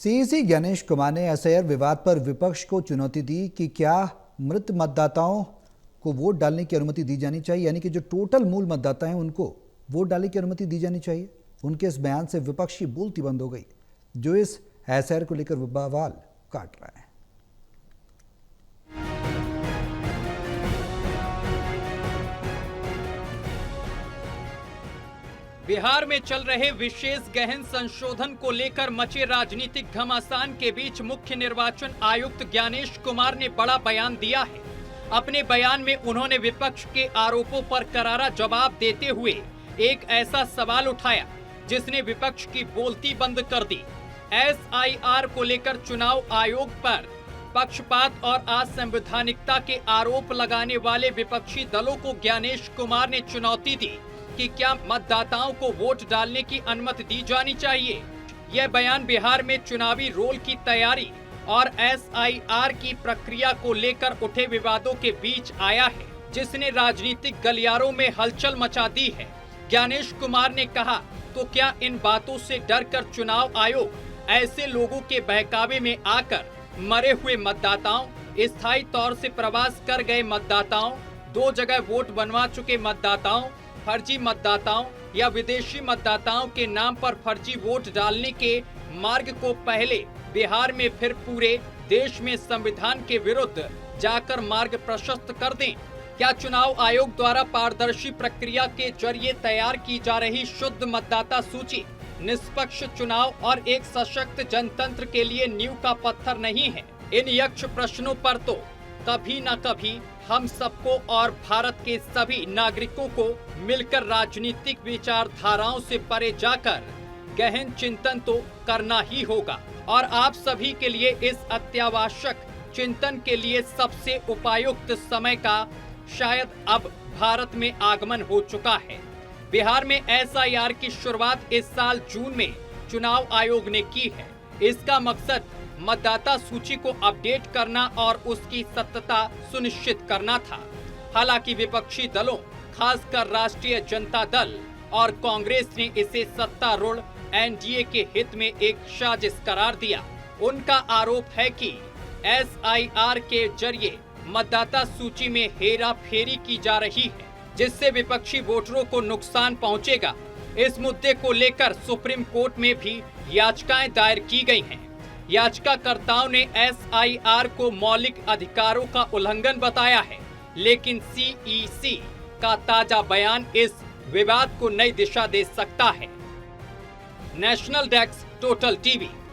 CEC Gyanesh Kumar ने SIR विवाद पर विपक्ष को चुनौती दी कि क्या मृत मतदाताओं को वोट डालने की अनुमति दी जानी चाहिए, यानी कि जो टोटल मूल मतदाता हैं उनको वोट डालने की अनुमति दी जानी चाहिए। उनके इस बयान से विपक्ष की बोलती बंद हो गई, जो इस एसआईआर को लेकर बवाल काट रहा है। बिहार में चल रहे विशेष गहन संशोधन को लेकर मचे राजनीतिक घमासान के बीच मुख्य निर्वाचन आयुक्त ज्ञानेश कुमार ने बड़ा बयान दिया है। अपने बयान में उन्होंने विपक्ष के आरोपों पर करारा जवाब देते हुए एक ऐसा सवाल उठाया जिसने विपक्ष की बोलती बंद कर दी। एसआईआर को लेकर चुनाव आयोग पर पक्षपात और असंवैधानिकता के आरोप लगाने वाले विपक्षी दलों को ज्ञानेश कुमार ने चुनौती दी कि क्या मतदाताओं को वोट डालने की अनुमति दी जानी चाहिए। यह बयान बिहार में चुनावी रोल की तैयारी और एसआईआर की प्रक्रिया को लेकर उठे विवादों के बीच आया है, जिसने राजनीतिक गलियारों में हलचल मचा दी है। ज्ञानेश कुमार ने कहा, तो क्या इन बातों से डरकर चुनाव आयोग ऐसे लोगों के बहकावे में आकर मरे हुए मतदाताओं, स्थायी तौर से प्रवास कर गए मतदाताओं, 2 जगह वोट बनवा चुके मतदाताओं, फर्जी मतदाताओं या विदेशी मतदाताओं के नाम पर फर्जी वोट डालने के मार्ग को पहले बिहार में फिर पूरे देश में संविधान के विरुद्ध जाकर मार्ग प्रशस्त कर दें? क्या चुनाव आयोग द्वारा पारदर्शी प्रक्रिया के जरिए तैयार की जा रही शुद्ध मतदाता सूची निष्पक्ष चुनाव और एक सशक्त जनतंत्र के लिए नींव का पत्थर नहीं है? इन यक्ष प्रश्नों पर तो कभी न कभी हम सबको और भारत के सभी नागरिकों को मिलकर राजनीतिक विचारधाराओं से परे जाकर गहन चिंतन तो करना ही होगा। और आप सभी के लिए इस अत्यावश्यक चिंतन के लिए सबसे उपयुक्त समय का शायद अब भारत में आगमन हो चुका है। बिहार में एसआईआर की शुरुआत इस साल जून में चुनाव आयोग ने की है। इसका मकसद मतदाता सूची को अपडेट करना और उसकी सत्यता सुनिश्चित करना था। हालांकि विपक्षी दलों, खासकर राष्ट्रीय जनता दल और कांग्रेस ने इसे सत्तारूढ़ एनडीए के हित में एक साजिश करार दिया। उनका आरोप है कि एसआईआर के जरिए मतदाता सूची में हेरा फेरी की जा रही है, जिससे विपक्षी वोटरों को नुकसान पहुंचेगा। इस मुद्दे को लेकर सुप्रीम कोर्ट में भी याचिकाएं दायर की गई हैं। याचिकाकर्ताओं ने एसआईआर को मौलिक अधिकारों का उल्लंघन बताया है, लेकिन सीईसी का ताजा बयान इस विवाद को नई दिशा दे सकता है। National desk, total TV.